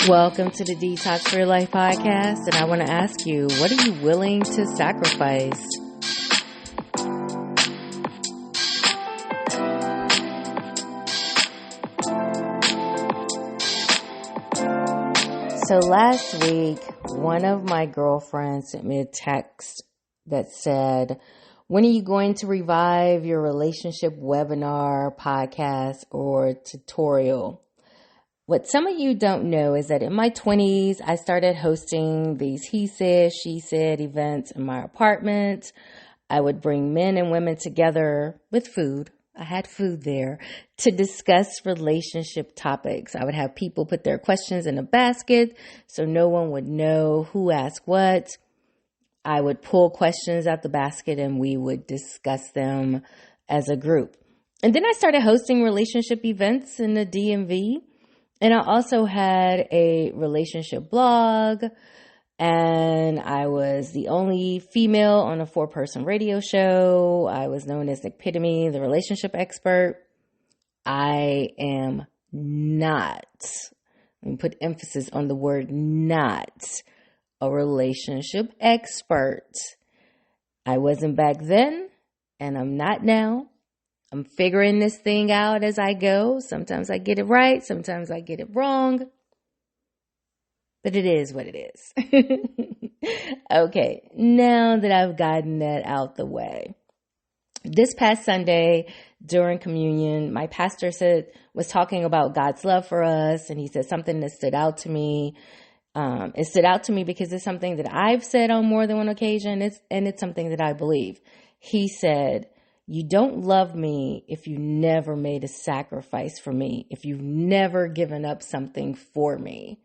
Welcome to the Detox for Your Life podcast, and I want to ask you, what are you willing to sacrifice? So last week, one of my girlfriends sent me a text that said, when are you going to revive your relationship webinar, podcast, or tutorial? What some of you don't know is that in my 20s, I started hosting these he said, she said events in my apartment. I would bring men and women together with food. I had food there to discuss relationship topics. I would have people put their questions in a basket so no one would know who asked what. I would pull questions out the basket and we would discuss them as a group. And then I started hosting relationship events in the DMV. And I also had a relationship blog, and I was the only female on a 4-person radio show. I was known as the epitome, the relationship expert. I am not, let me put emphasis on the word not, a relationship expert. I wasn't back then, and I'm not now. I'm figuring this thing out as I go. Sometimes I get it right. Sometimes I get it wrong. But it is what it is. Okay, now that I've gotten that out the way. This past Sunday during communion, my pastor was talking about God's love for us. And he said something that stood out to me. It stood out to me because it's something that I've said on more than one occasion. It's something that I believe. He said, you don't love me if you never made a sacrifice for me, if you've never given up something for me.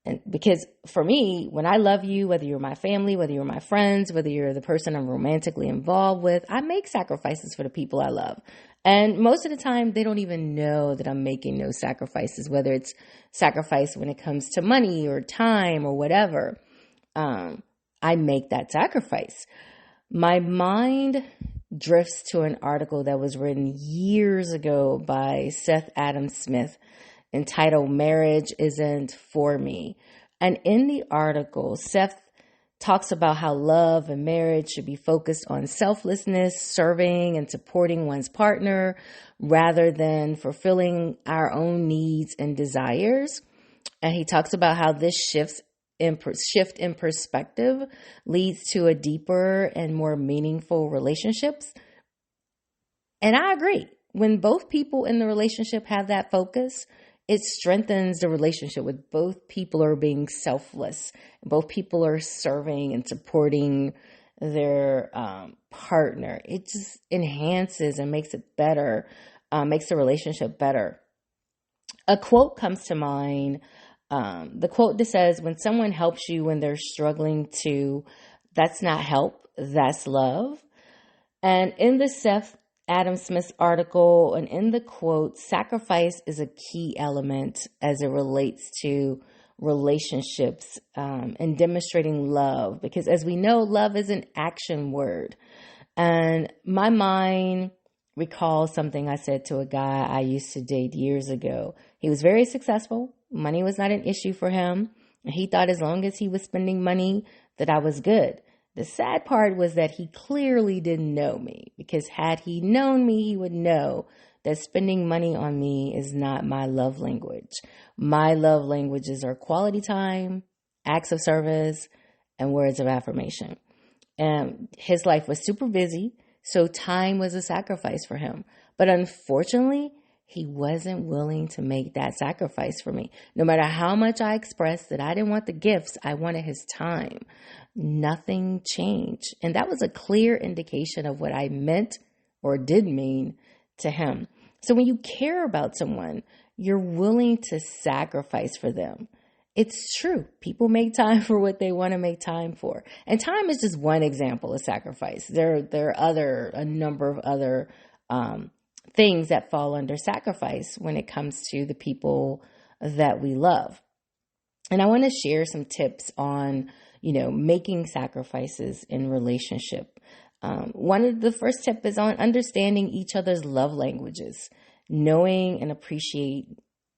And because for me, when I love you, whether you're my family, whether you're my friends, whether you're the person I'm romantically involved with, I make sacrifices for the people I love. And most of the time, they don't even know that I'm making those sacrifices, whether it's sacrifice when it comes to money or time or whatever. I make that sacrifice. My mind drifts to an article that was written years ago by Seth Adam Smith entitled Marriage Isn't For Me. And in the article, Seth talks about how love and marriage should be focused on selflessness, serving and supporting one's partner rather than fulfilling our own needs and desires. And he talks about how this shift in perspective leads to a deeper and more meaningful relationships. And I agree. When both people in the relationship have that focus, it strengthens the relationship with both people are being selfless. Both people are serving and supporting their partner. It just enhances and makes it better, makes the relationship better. A quote comes to mind. The quote that says, when someone helps you when they're struggling to, that's not help, that's love. And in the Seth Adam Smith article and in the quote, sacrifice is a key element as it relates to relationships and demonstrating love. Because as we know, love is an action word. And my mind recalls something I said to a guy I used to date years ago. He was very successful. Money was not an issue for him. He thought as long as he was spending money that I was good. The sad part was that he clearly didn't know me, because had he known me, he would know that spending money on me is not my love language. My love languages are quality time, acts of service, and words of affirmation. And his life was super busy, so time was a sacrifice for him. But unfortunately, he wasn't willing to make that sacrifice for me. No matter how much I expressed that I didn't want the gifts, I wanted his time. Nothing changed. And that was a clear indication of what I meant or did mean to him. So when you care about someone, you're willing to sacrifice for them. It's true. People make time for what they want to make time for. And time is just one example of sacrifice. There are a number of other things that fall under sacrifice when it comes to the people that we love. And I want to share some tips on, making sacrifices in relationship. One of the first tip is on understanding each other's love languages, knowing and appreciate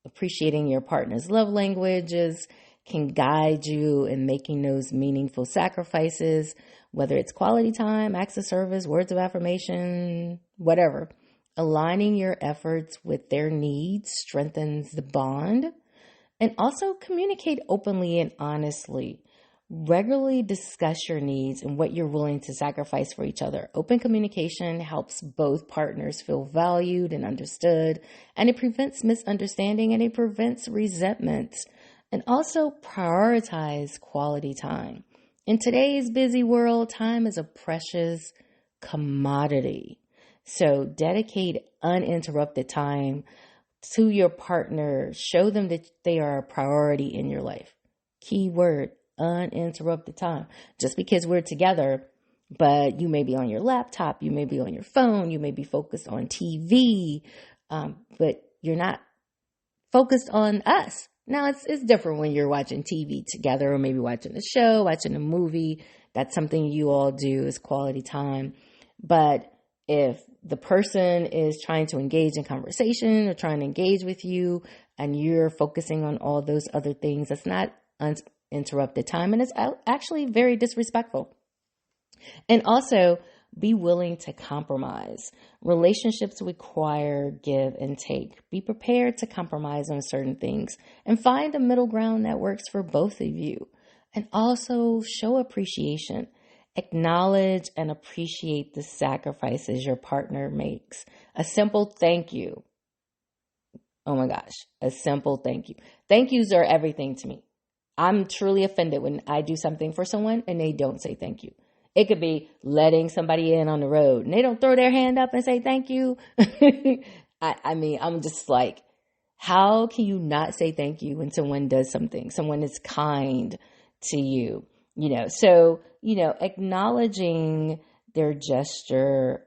Appreciating your partner's love languages can guide you in making those meaningful sacrifices, whether it's quality time, acts of service, words of affirmation, whatever. Aligning your efforts with their needs strengthens the bond. And also communicate openly and honestly. Regularly discuss your needs and what you're willing to sacrifice for each other. Open communication helps both partners feel valued and understood, and it prevents misunderstanding and it prevents resentment. And also prioritize quality time. In today's busy world, time is a precious commodity. So dedicate uninterrupted time to your partner. Show them that they are a priority in your life. Key word, uninterrupted time. Just because we're together, but you may be on your laptop, you may be on your phone, you may be focused on TV, but you're not focused on us. Now, it's different when you're watching TV together, or maybe watching a show, watching a movie. That's something you all do is quality time. But if the person is trying to engage in conversation or trying to engage with you and you're focusing on all those other things, that's not uninterrupted time, and it's actually very disrespectful. And also, be willing to compromise. Relationships require give and take. Be prepared to compromise on certain things and find a middle ground that works for both of you. And also show appreciation. Acknowledge and appreciate the sacrifices your partner makes. A simple thank you. Oh my gosh, a simple thank you. Thank yous are everything to me. I'm truly offended when I do something for someone and they don't say thank you. It could be letting somebody in on the road and they don't throw their hand up and say thank you. I mean, I'm just like, how can you not say thank you when someone does something? Someone is kind to you, So, acknowledging their gesture,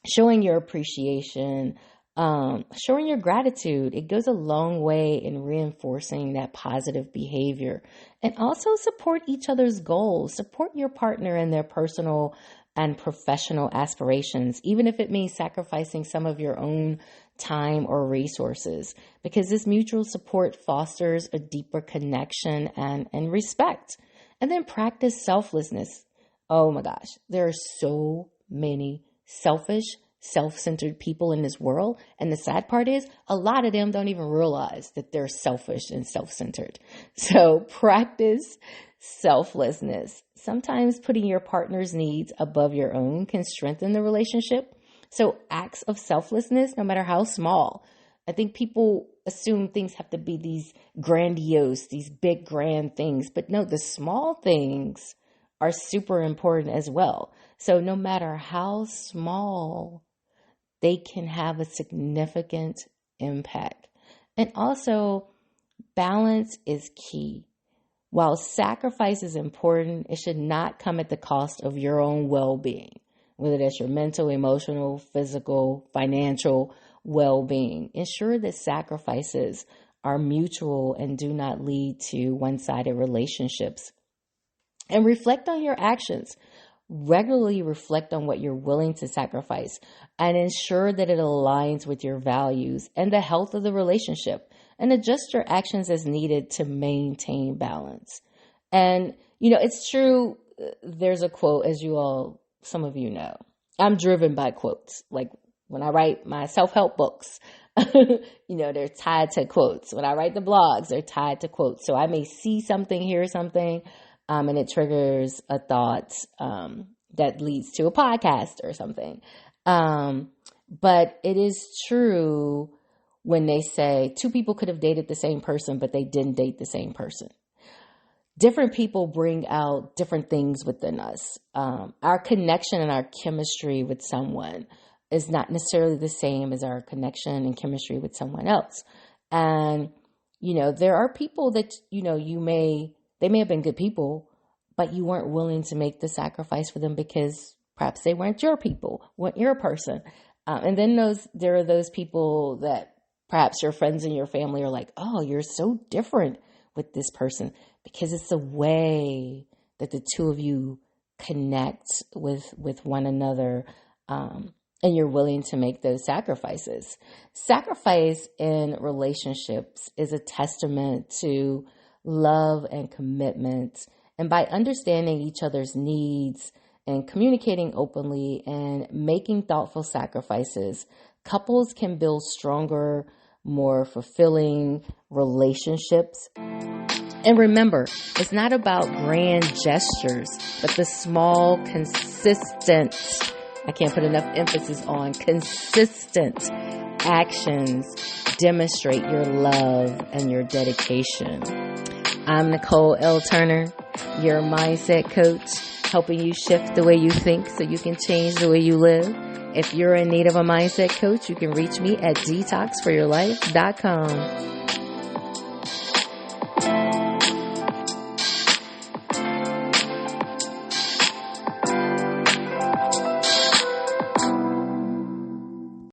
showing your appreciation, showing your gratitude, it goes a long way in reinforcing that positive behavior. And also support each other's goals. Support your partner in their personal and professional aspirations, even if it means sacrificing some of your own time or resources, because this mutual support fosters a deeper connection and respect. And then practice selflessness. Oh my gosh, there are so many selfish, self-centered people in this world. And the sad part is a lot of them don't even realize that they're selfish and self-centered. So practice selflessness. Sometimes putting your partner's needs above your own can strengthen the relationship. So acts of selflessness, no matter how small, I think people assume things have to be these grandiose, these big grand things, but no, the small things are super important as well. So no matter how small, they can have a significant impact. And also, balance is key. While sacrifice is important, it should not come at the cost of your own well-being, whether that's your mental, emotional, physical, financial well-being. Ensure that sacrifices are mutual and do not lead to one-sided relationships. And reflect on your actions. Regularly reflect on what you're willing to sacrifice and ensure that it aligns with your values and the health of the relationship, and adjust your actions as needed to maintain balance. And, it's true. There's a quote, as some of you know, I'm driven by quotes. Like when I write my self-help books, they're tied to quotes. When I write the blogs, they're tied to quotes. So I may see something, hear something, and it triggers a thought that leads to a podcast or something. But it is true when they say two people could have dated the same person, but they didn't date the same person. Different people bring out different things within us. Our connection and our chemistry with someone is not necessarily the same as our connection and chemistry with someone else. And, there are people that, they may have been good people, but you weren't willing to make the sacrifice for them because perhaps they weren't your people, weren't your person. And then there are those people that perhaps your friends and your family are like, oh, you're so different with this person, because it's the way that the two of you connect with one another and you're willing to make those sacrifices. Sacrifice in relationships is a testament to love and commitment. And by understanding each other's needs and communicating openly and making thoughtful sacrifices, couples can build stronger, more fulfilling relationships. And remember, it's not about grand gestures, but the small, consistent, I can't put enough emphasis on consistent actions demonstrate your love and your dedication. I'm Nicole L. Turner, your mindset coach, helping you shift the way you think so you can change the way you live. If you're in need of a mindset coach, you can reach me at detoxforyourlife.com.